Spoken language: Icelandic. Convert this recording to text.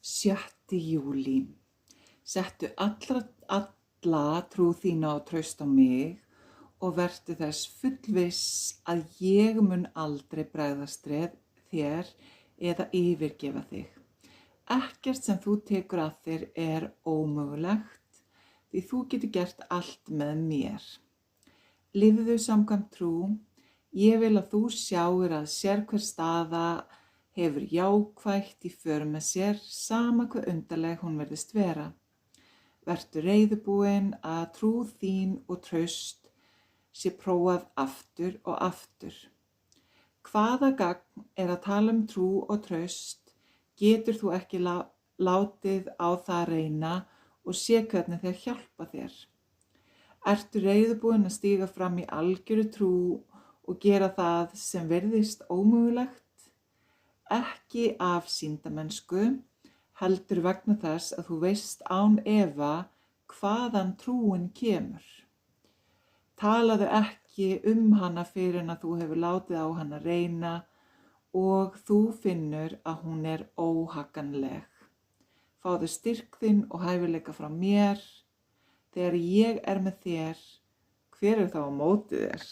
6. júlí. Settu alla trú þína og traust á mig og vertu þess fullviss að ég mun aldrei bregðast þér eða yfirgefa þig. Ekkert sem þú tekur að þér er ómögulegt, því þú getur gert allt með mér. Lifðu samkvæmt trú. Ég vil að þú sjáir að sérhver staða hefur jákvætt í för með sér, sama hve undarleg hún virðist vera. Vertu reiðubúin að trú þín og traust sé prófað aftur og aftur. Hvaða gagn er að tala um trú og traust, getur þú ekki látið á það reyna og sé hvernig þeir hjálpa þér. Ertu reiðubúin að stíga fram í algjöru trú og gera það sem virðist ómögulegt? Ekki af sýndarmennsku, heldur vegna þess að þú veist án efa hvaðan trúin kemur. Talaðu ekki hana fyrr en að þú hefur látið á hana reyna og þú finnur að hún er óhagganleg. Fáðu styrk þinn og hæfileika frá mér. Þegar ég er með þér, hver er þá á móti þér?